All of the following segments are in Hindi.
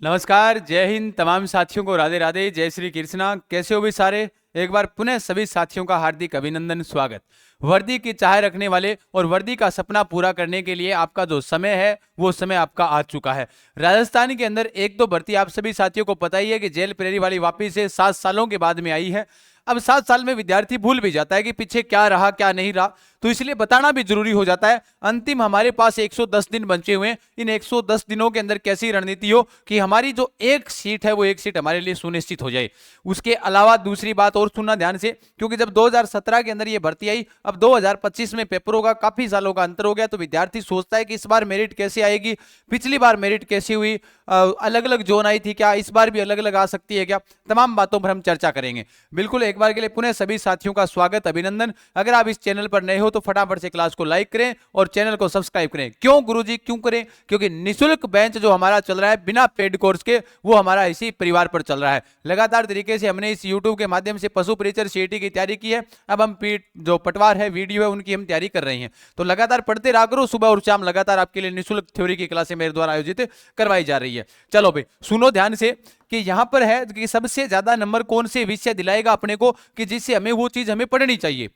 नमस्कार, जय हिंद। तमाम साथियों को राधे राधे, जय श्री कृष्णा। कैसे हो भी सारे? एक बार पुनः सभी साथियों का हार्दिक अभिनंदन, स्वागत। वर्दी की चाह रखने वाले और वर्दी का सपना पूरा करने के लिए आपका जो समय है वो समय आपका आ चुका है। राजस्थान के अंदर एक दो भर्ती आप सभी साथियों को पता ही है कि जेल प्रेरी वाली वापस से 7 सालों के बाद में आई है। अब 7 साल में विद्यार्थी भूल भी जाता है कि पीछे क्या रहा क्या नहीं रहा, तो इसलिए बताना भी जरूरी हो जाता है। अंतिम हमारे पास 110 दिन बचे हुए हैं। इन 110 दिनों के अंदर कैसी रणनीति हो कि हमारी जो एक सीट है वो एक सीट हमारे लिए सुनिश्चित हो जाए। उसके अलावा दूसरी बात और सुनना ध्यान से, क्योंकि जब 2017 के अंदर ये भर्ती आई, अब 2025 में पेपरों का काफी सालों का अंतर हो गया, तो विद्यार्थी सोचता है कि इस बार मेरिट कैसे आएगी, पिछली बार मेरिट कैसी हुई, अलग अलग जोन आई थी क्या, इस बार भी अलग अलग आ सकती है क्या, तमाम बातों पर हम चर्चा करेंगे। बिल्कुल, एक बार के लिए पुनः सभी साथियों का स्वागत, अभिनंदन। अगर आप इस चैनल पर नए हो तो फटाफट से क्लास को लाइक करें और चैनल को सब्सक्राइब करें। क्यों गुरुजी, क्यों करें? क्योंकि निःशुल्क बेंच जो हमारा चल रहा है बिना पेड कोर्स के, वो हमारा इसी परिवार पर चल रहा है। लगातार तरीके से हमने इस यूट्यूब के माध्यम से पशु परिचर सीईटी की तैयारी की है। अब हम जो पटवार है, वीडियो है, उनकी हम तैयारी कर रहे हैं। तो लगातार पढ़ते रहा करो, सुबह और शाम लगातार आपके लिए निःशुल्क थ्योरी की क्लासें मेरे द्वारा आयोजित करवाई जा रही है। चलो भाई सुनो ध्यान से कि यहां पर है कि सबसे ज्यादा नंबर कौन से विषय दिलाएगा अपने को कि जिससे हमें वो चीज हमें पढ़नी चाहिए।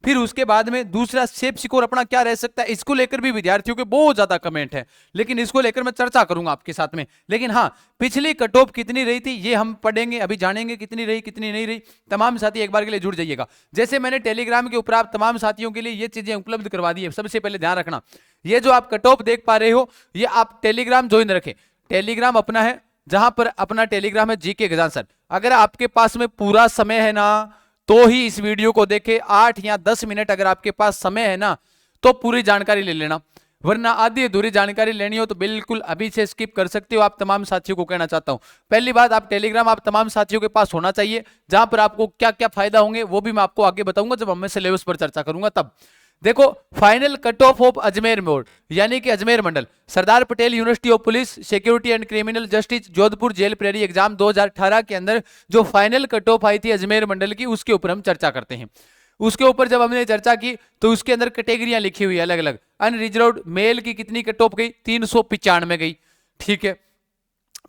फिर उसके बाद में दूसरा सेफ स्कोर अपना क्या रह सकता है, इसको लेकर भी विद्यार्थियों के बहुत ज्यादा कमेंट है, लेकिन इसको लेकर मैं चर्चा करूंगा आपके साथ में। लेकिन हाँ, पिछली कट ऑफ कितनी रही थी ये हम पढ़ेंगे, अभी जानेंगे कितनी रही कितनी नहीं रही। तमाम साथी एक बार के लिए जुड़ जाइएगा। जैसे मैंने टेलीग्राम के ऊपर आप तमाम साथियों के लिए ये चीजें उपलब्ध करवा दी है। सबसे पहले ध्यान रखना, ये जो आप कट ऑफ देख पा रहे हो, ये आप टेलीग्राम ज्वाइन रखें। टेलीग्राम अपना है, जहां पर अपना टेलीग्राम है जीके गजान सर। अगर आपके पास में पूरा समय है ना तो ही इस वीडियो को देखे। 8 या 10 मिनट अगर आपके पास समय है ना तो पूरी जानकारी ले लेना, वरना आधी अधूरी जानकारी लेनी हो तो बिल्कुल अभी से स्किप कर सकते हो। आप तमाम साथियों को कहना चाहता हूं, पहली बात, आप टेलीग्राम आप तमाम साथियों के पास होना चाहिए, जहां पर आपको क्या क्या फायदा होंगे वो भी मैं आपको आगे बताऊंगा जब मैं सिलेबस पर चर्चा करूंगा तब। देखो, final cut off of Ajmer मोड यानी कि अजमेर मंडल, Sardar Patel university of police security and criminal justice Jodhpur jail प्रेरी एग्जाम 2018 के अंदर जो फाइनल कट ऑफ आई थी अजमेर मंडल की, उसके ऊपर हम चर्चा करते हैं। उसके ऊपर जब हमने चर्चा की तो उसके अंदर कैटेगरियां लिखी हुई अलग अलग। अनरिजर्व्ड मेल की कितनी कट ऑफ गई? 395 गई। ठीक है।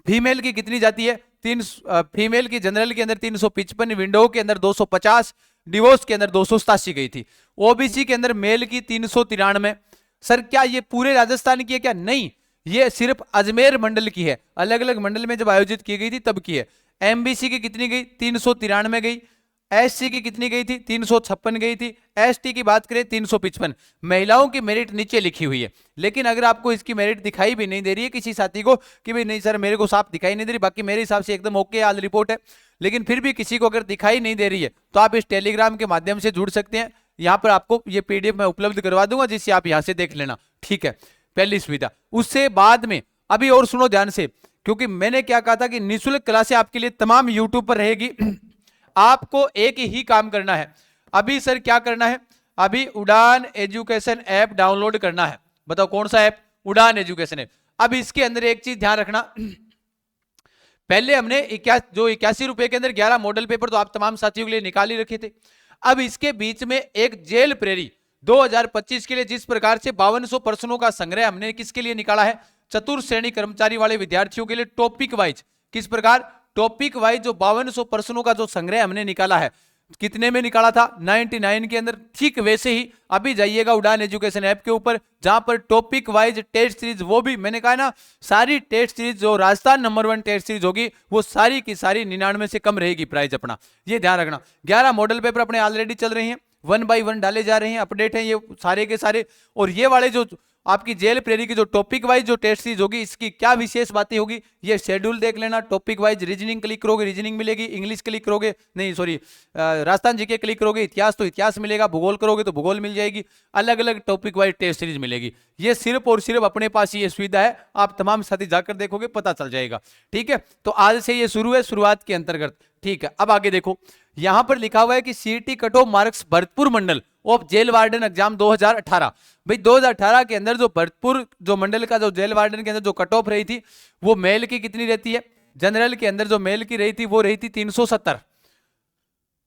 फीमेल की कितनी जाती है? फीमेल की जनरल के अंदर 355, विंडो के अंदर 250, डिवोर्स के अंदर 287 गई थी। ओबीसी के अंदर मेल की 393। सर क्या ये पूरे राजस्थान की है क्या? नहीं, ये सिर्फ अजमेर मंडल की है, अलग अलग मंडल में जब आयोजित की गई थी तब की है। एमबीसी की कितनी गई? 393 गई। एससी की कितनी गई थी? 356 गई थी। एसटी की बात करें 355। महिलाओं की मेरिट नीचे लिखी हुई है, लेकिन अगर आपको इसकी मेरिट दिखाई भी नहीं दे रही है किसी साथी को कि भाई नहीं सर मेरे को साफ दिखाई नहीं दे रही, बाकी मेरे हिसाब से एकदम ओके हाल रिपोर्ट है, लेकिन फिर भी किसी को अगर दिखाई नहीं दे रही है तो आप इस टेलीग्राम के माध्यम से जुड़ सकते हैं। यहां पर आपको ये पीडीएफ मैं उपलब्ध करवा दूंगा, जिससे आप यहां से देख लेना। ठीक है, पहली सुविधा। उससे बाद में अभी और सुनो ध्यान से, क्योंकि मैंने क्या कहा था कि निःशुल्क क्लासें आपके लिए तमाम यूट्यूब पर रहेगी। आपको एक ही काम करना है। अभी सर क्या करना है? अभी उड़ान एजुकेशन ऐप डाउनलोड करना है। बताओ कौन सा ऐप? उड़ान एजुकेशन ऐप। अब इसके अंदर एक चीज ध्यान रखना, पहले हमने 81 रुपए के अंदर 11 मॉडल पेपर तो आप तमाम साथियों के लिए निकाल ही रखे थे। अब इसके बीच में एक जेल प्रेरी 2025 के लिए जिस प्रकार से 5200 प्रश्नों का संग्रह हमने किसके लिए निकाला है? चतुर्थ श्रेणी कर्मचारी वाले विद्यार्थियों के लिए टॉपिक वाइज। किस प्रकार? टॉपिक वाइज जो 5200 प्रश्नों का जो संग्रह हमने निकाला है, कितने में निकाला था? 99 के अंदर। ठीक वैसे ही अभी जाइएगा उड़ान एजुकेशन ऐप के ऊपर, जहां पर टॉपिक वाइज टेस्ट सीरीज, वो भी मैंने कहा ना, सारी टेस्ट सीरीज जो राजस्थान नंबर 1 टेस्ट सीरीज होगी वो सारी की सारी 99 से कम रहेगी प्राइस अपना, ये ध्यान रखना। 11 मॉडल पेपर अपने ऑलरेडी चल रहे हैं, 1 बाय 1 डाले जा रहे हैं, अपडेट है ये सारे के सारे। और ये वाले जो आपकी जेल प्रेरी की जो टॉपिक वाइज जो टेस्ट सीरीज होगी, इसकी क्या विशेष बातें होगी ये शेड्यूल देख लेना। टॉपिक वाइज रीजनिंग क्लिक करोगे रीजनिंग मिलेगी, इंग्लिश क्लिक करोगे, नहीं सॉरी राजस्थान जीके क्लिक करोगे इतिहास तो इतिहास मिलेगा, भूगोल करोगे तो भूगोल मिल जाएगी, अलग अलग टॉपिक वाइज टेस्ट सीरीज मिलेगी। ये सिर्फ और सिर्फ अपने पास ये सुविधा है, आप तमाम साथी जाकर देखोगे पता चल जाएगा। ठीक है, तो आज से ये शुरू है, शुरुआत के अंतर्गत। ठीक है, अब आगे देखो, यहां पर लिखा हुआ है कि CET cut off marks Bharatpur Mandal of jail warden exam 2018। भाई 2018 के अंदर जो भरतपुर जो मंडल का जो जेल वार्डन के अंदर जो कट ऑफ रही थी वो मेल की कितनी रहती है? जनरल के अंदर जो मेल की रही थी वो रही थी 370।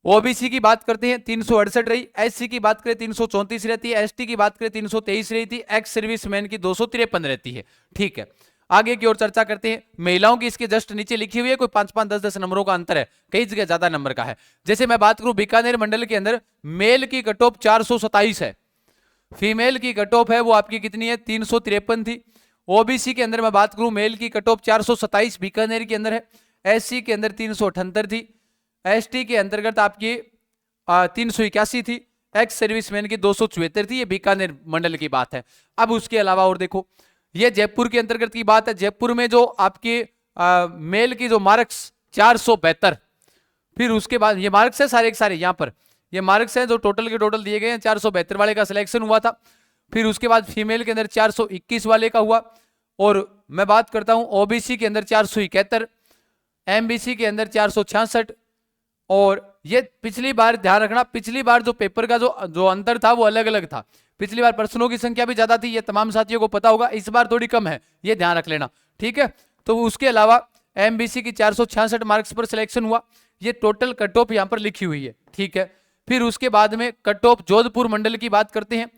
ओबीसी की बात करते हैं 368 रही, एससी की बात करें 334 रहती है, एसटी की बात करें 323 रही थी, एक्स सर्विसमैन की 253 रहती है। ठीक है, आगे की ओर चर्चा करते हैं। महिलाओं की इसके जस्ट नीचे लिखी हुई है, कोई 5-5, 10-10 नंबरों का अंतर है, कई जगह ज्यादा नंबर का है। जैसे मैं बात करूं बीकानेर मंडल के अंदर मेल की कट ऑफ 427 है, फीमेल की कट ऑफ है वो आपकी कितनी है 353 थी। ओबीसी के अंदर मैं बात करूं मेल की कट ऑफ 427 बीकानेर के अंदर है, एससी के अंदर 378 थी, एसटी के अंतर्गत आपकी 381 थी, एक्स सर्विसमैन की 274 थी। ये बीकानेर मंडल की बात है। अब उसके अलावा और देखो, ये जयपुर के अंतर्गत की बात है। जयपुर में जो आपके मेल की जो मार्क्स 472, फिर उसके बाद ये मार्क्स है सारे के सारे, यहाँ पर ये मार्क्स हैं जो टोटल के टोटल दिए गए हैं, 472 वाले का सिलेक्शन हुआ था। फिर उसके बाद फीमेल के अंदर 421 वाले का हुआ, और मैं बात करता हूं ओबीसी के अंदर 471, एमबीसी के अंदर 466। और ये पिछली बार ध्यान रखना, पिछली बार जो पेपर का जो अंतर था वो अलग अलग था। पिछली बार प्रश्नों की संख्या भी ज्यादा थी, ये तमाम साथियों को पता होगा। इस बार थोड़ी कम है, ये ध्यान रख लेना, ठीक है। तो उसके अलावा एमबीसी की 466 मार्क्स पर सिलेक्शन हुआ। ये टोटल कट ऑफ यहाँ पर लिखी हुई है, ठीक है। फिर उसके बाद में कट ऑफ जोधपुर मंडल की बात करते हैं।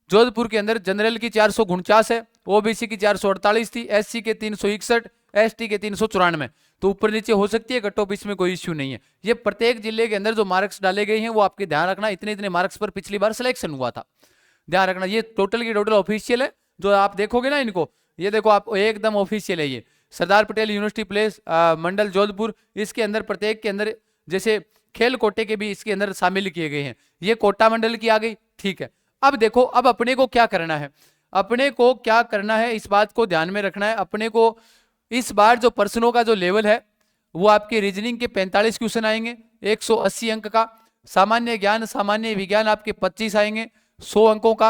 जोधपुर के अंदर जनरल की 449 है, ओबीसी की 448 थी, एससी के 361, एसटी के 394। तो ऊपर नीचे हो सकती है कट ऑफ, इसमें कोई इश्यू नहीं है। ये प्रत्येक जिले के अंदर जो मार्क्स डाले गए हैं वो आपके ध्यान रखना, इतने इतने मार्क्स पर पिछली बार सिलेक्शन हुआ था, ध्यान रखना। ये टोटल की टोटल ऑफिशियल है, जो आप देखोगे ना इनको, ये देखो आप एकदम ऑफिशियल है। ये सरदार पटेल यूनिवर्सिटी प्लेस मंडल जोधपुर, इसके अंदर प्रत्येक के अंदर जैसे खेल कोटे के भी इसके अंदर शामिल किए गए हैं। ये कोटा मंडल की आ गई, ठीक है। अब देखो, अब अपने को क्या करना है, अपने को क्या करना है इस बात को ध्यान में रखना है। अपने को इस बार जो प्रश्नों का जो लेवल है वो आपके रीजनिंग के 45 क्वेश्चन आएंगे 180 अंक का, सामान्य ज्ञान सामान्य विज्ञान आपके 25 आएंगे 100 अंकों का,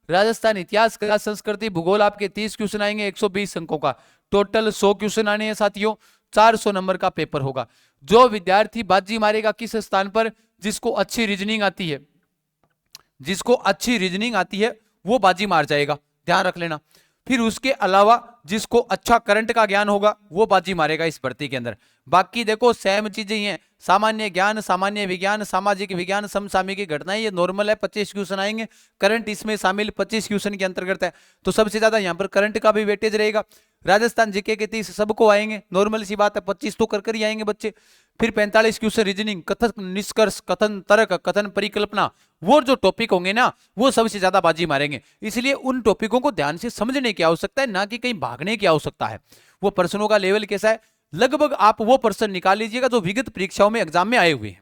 राजस्थान इतिहास कला संस्कृति भूगोल आपके 30 क्वेश्चन आएंगे 120 अंकों का। टोटल 100 क्वेश्चन आने हैं साथियों, 400 नंबर का पेपर होगा। जो विद्यार्थी बाजी मारेगा किस स्थान पर, जिसको अच्छी रीजनिंग आती है, जिसको अच्छी रीजनिंग आती है वो बाजी मार जाएगा, ध्यान रख लेना। फिर उसके अलावा जिसको अच्छा करंट का ज्ञान होगा वो बाजी मारेगा इस भर्ती के अंदर। बाकी देखो सेम चीजें ही हैं, सामान्य ज्ञान सामान्य विज्ञान सामाजिक विज्ञान समसामयिक घटनाएं, ये नॉर्मल है, 25 क्वेश्चन आएंगे। करंट इसमें शामिल 25 क्वेश्चन के अंतर्गत है, तो सबसे ज्यादा यहाँ पर करंट का भी वेटेज रहेगा। राजस्थान जीके के 30 सबको आएंगे, नॉर्मल सी बात है, 25 तो कर ही आएंगे बच्चे। फिर 45 क्वेश्चन रीजनिंग, कथन निष्कर्ष, कथन तर्क, कथन परिकल्पना, वो जो टॉपिक होंगे ना वो सबसे ज्यादा बाजी मारेंगे। इसलिए उन टॉपिकों को ध्यान से समझने की आवश्यकता है, ना कि कहीं भागने की आवश्यकता है। वो प्रश्नों का लेवल कैसा है, लगभग आप वो प्रश्न निकाल लीजिएगा जो विगत परीक्षाओं में एग्जाम में आए हुए हैं,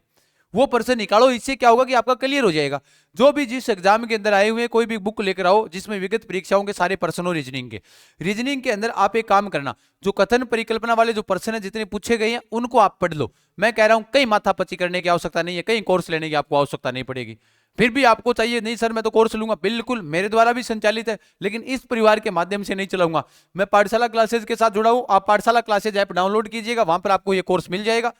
वो प्रश्न निकालो। इससे क्या होगा कि आपका क्लियर हो जाएगा। जो भी जिस एग्जाम के अंदर आए हुए हैं, कोई भी बुक लेकर आओ जिसमें विगत परीक्षाओं के सारे प्रश्न हो रीजनिंग के अंदर, आप एक काम करना, जो कथन परिकल्पना वाले जो प्रश्न है जितने पूछे गए हैं उनको आप पढ़ लो। मैं कह रहा हूं कहीं माथापच्ची करने की आवश्यकता नहीं है, कहीं कोर्स लेने की आपको आवश्यकता नहीं पड़ेगी। फिर भी आपको चाहिए नहीं सर मैं तो कोर्स लूंगा, बिल्कुल मेरे द्वारा भी संचालित है, लेकिन इस परिवार के माध्यम से नहीं चलाऊंगा। मैं पाठशाला क्लासेज के साथ जुड़ा हूं, आप पाठशाला क्लासेज ऐप डाउनलोड कीजिएगा, वहां पर आपको ये कोर्स मिल जाएगा।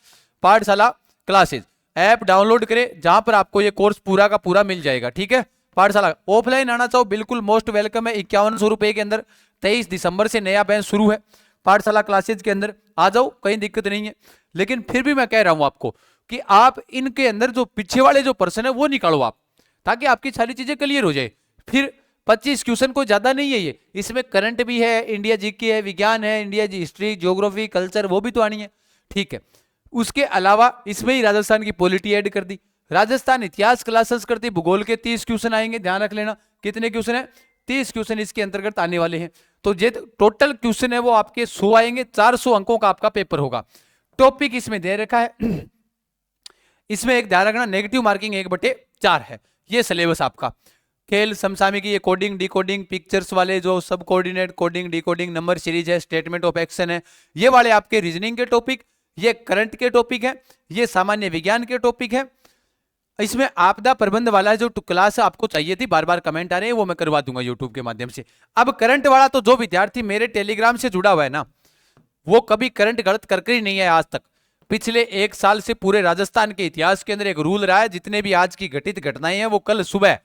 पाठशाला क्लासेज ऐप डाउनलोड करें, जहां पर आपको ये कोर्स पूरा का पूरा मिल जाएगा, ठीक है। पाठशाला ऑफलाइन आना चाहो बिल्कुल मोस्ट वेलकम है, 5100 रुपए के अंदर 23 दिसंबर से नया बैच शुरू है पाठशाला क्लासेज के अंदर, आ जाओ, कहीं दिक्कत नहीं है। लेकिन फिर भी मैं कह रहा हूं आपको कि आप इनके अंदर जो पीछे वाले जो प्रश्न है वो निकालो आप, ताकि आपकी सारी चीजें क्लियर हो जाए। फिर 25 क्वेश्चन कोई ज्यादा नहीं है ये, इसमें करंट भी है, इंडिया जीके है, विज्ञान है, इंडिया हिस्ट्री ज्योग्राफी कल्चर वो भी तो आनी है, ठीक है। उसके अलावा इसमें ही राजस्थान की पॉलिटी ऐड कर दी। राजस्थान इतिहास कला संस्कृति भूगोल के 30 क्वेश्चन आएंगे, ध्यान रख लेना। कितने क्वेश्चन है, 30 क्वेश्चन इसके अंतर्गत आने वाले हैं। तो ये टोटल क्वेश्चन है वो आपके 100 आएंगे, 400 अंकों का आपका पेपर होगा। टॉपिक इसमें दे रखा है, इसमें एक ध्यान रखना, नेगेटिव मार्किंग 1/4 है ये सिलेबस आपका। खेल समसामयिकी, ये कोडिंग डिकोडिंग पिक्चर्स वाले जो सब coordinate coding decoding number series है, स्टेटमेंट ऑफ एक्शन है, ये वाले आपके रीजनिंग के टॉपिक, ये करंट के टॉपिक है, ये सामान्य विज्ञान के टॉपिक है। इसमें आपदा प्रबंध वाला जो क्लास आपको चाहिए थी, बार बार कमेंट आ रहे हैं, वो मैं करवा दूंगा यूट्यूब के माध्यम से। अब करंट वाला तो जो विद्यार्थी मेरे टेलीग्राम से जुड़ा हुआ है ना, वो कभी करंट गलत करके ही नहीं है आज तक। पिछले 1 साल से पूरे राजस्थान के इतिहास के अंदर एक रूल रहा है, जितने भी आज की घटित घटनाएं हैं वो कल सुबह,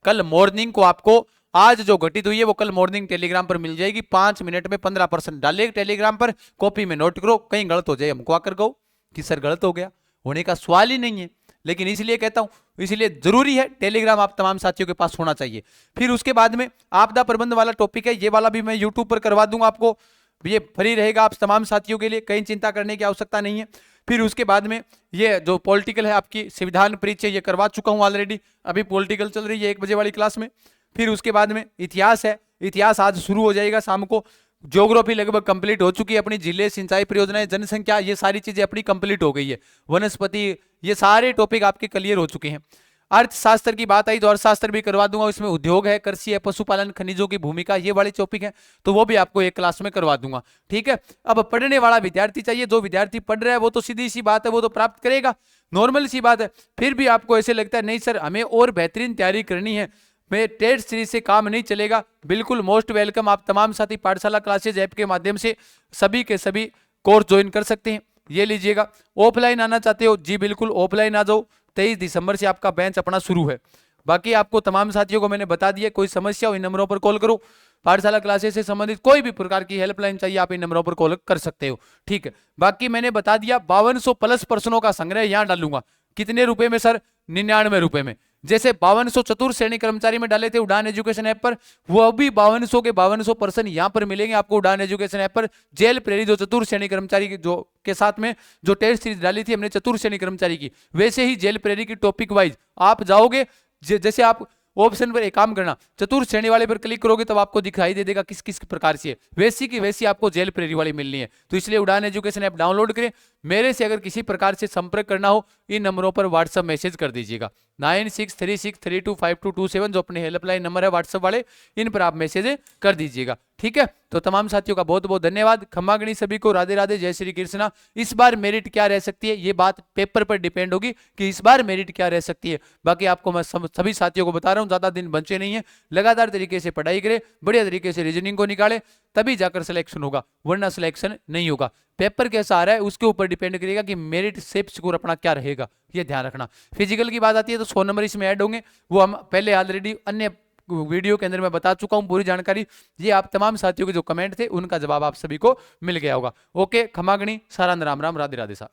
कल मॉर्निंग को आपको, आज जो घटित हुई है वो कल मॉर्निंग टेलीग्राम पर मिल जाएगी। 5 मिनट में 15% डालिए टेलीग्राम पर, कॉपी में नोट करो, कहीं गलत हो जाए हमको आकर कहो कि सर गलत हो गया, होने का सवाल ही नहीं है। लेकिन इसलिए कहता हूं, इसलिए जरूरी है टेलीग्राम आप तमाम साथियों के पास होना चाहिए। फिर उसके बाद में आपदा प्रबंध वाला टॉपिक है, ये वाला भी मैं यूट्यूब पर करवा दूंगा आपको। ये फ्री रहेगा आप तमाम साथियों के लिए, कहीं चिंता करने की आवश्यकता नहीं है। फिर उसके बाद में ये जो पॉलिटिकल है आपकी संविधान परिचय ये करवा चुका हूं ऑलरेडी, अभी पॉलिटिकल चल रही है 1 बजे वाली क्लास में। फिर उसके बाद में इतिहास है, इतिहास आज शुरू हो जाएगा शाम को। ज्योग्राफी लगभग कंप्लीट हो चुकी है अपनी, जिले, सिंचाई परियोजनाएं, जनसंख्या, ये सारी चीजें अपनी कंप्लीट हो गई है। वनस्पति, ये सारे टॉपिक आपके क्लियर हो चुके हैं। अर्थशास्त्र की बात आई तो अर्थशास्त्र भी करवा दूंगा, इसमें उद्योग है, कृषि है, पशुपालन, खनिजों की भूमिका, ये वाले टॉपिक है, तो वो भी आपको एक क्लास में करवा दूंगा। ठीक है, अब पढ़ने वाला विद्यार्थी चाहिए, जो विद्यार्थी पढ़ रहा है वो तो सीधी सी बात है वो तो प्राप्त करेगा, नॉर्मल सी बात है। फिर भी आपको ऐसे लगता है नहीं सर हमें और बेहतरीन तैयारी करनी है, मैं टेस्ट सीरीज से काम नहीं चलेगा, बिल्कुल मोस्ट वेलकम। आप तमाम साथी पाठशाला क्लासेज ऐप के माध्यम से सभी के सभी कोर्स ज्वाइन कर सकते हैं, ये लीजिएगा। ऑफलाइन आना चाहते हो जी बिल्कुल ऑफलाइन आ जाओ, 23 दिसंबर से आपका बैच अपना शुरू है। बाकी आपको तमाम साथियों को मैंने बता दिया, कोई समस्या हो इन नंबरों पर कॉल करो। पाठशाला क्लासेस से संबंधित कोई भी प्रकार की हेल्पलाइन चाहिए आप इन नंबरों पर कॉल कर सकते हो। ठीक है, बाकी मैंने बता दिया 5200 प्लस प्रश्नों का संग्रह यहाँ डालूंगा। कितने रुपए में सर? 99 रुपए में। जैसे 5200 चतुर्थ श्रेणी कर्मचारी में डाले थे उड़ान एजुकेशन ऐप पर, वो अभी 5200 के 5200 पर्सन यहाँ पर मिलेंगे आपको उड़ान एजुकेशन ऐप पर। जेल प्रेरी जो चतुर्थ श्रेणी कर्मचारी की जो के साथ में जो टेस्ट सीरीज डाली थी हमने चतुर्थ श्रेणी कर्मचारी की, वैसे ही जेल प्रेरी की टॉपिक वाइज आप जाओगे। जैसे आप ऑप्शन पर एक काम करना, चतुर्थ श्रेणी वाले पर क्लिक करोगे तब आपको दिखाई दे देगा किस किस प्रकार से है, वैसी की वैसी आपको जेल प्रेरी वाली मिलनी है। तो इसलिए उड़ान एजुकेशन ऐप डाउनलोड करें। मेरे से अगर किसी प्रकार से संपर्क करना हो इन नंबरों पर व्हाट्सएप मैसेज कर दीजिएगा, 9636325227 जो अपने हेल्पलाइन नंबर है व्हाट्सएप वाले, इन पर आप मैसेज कर दीजिएगा। ठीक है, तो तमाम साथियों का बहुत बहुत धन्यवाद। खम्मा गणी सभी को, राधे राधे, जय श्री कृष्णा। इस बार मेरिट क्या रह सकती है ये बात पेपर पर डिपेंड होगी कि इस बार मेरिट क्या रह सकती है। बाकी आपको मैं सभी साथियों को बता रहा हूँ, ज्यादा दिन बचे नहीं है, लगातार तरीके से पढ़ाई करें, बढ़िया तरीके से रीजनिंग को निकाले, तभी जाकर सिलेक्शन होगा, वरना सिलेक्शन नहीं होगा। पेपर कैसा आ रहा है उसके ऊपर डिपेंड करेगा कि मेरिट सेफ स्कोर अपना क्या रहेगा, ये ध्यान रखना। फिजिकल की बात आती है तो 100 नंबर इसमें ऐड होंगे, वो हम पहले ऑलरेडी अन्य वीडियो के अंदर मैं बता चुका हूं पूरी जानकारी। ये आप तमाम साथियों के जो कमेंट थे उनका जवाब आप सभी को मिल गया होगा। ओके, खमागणी, सारा राम राम, राधे राधे साहब।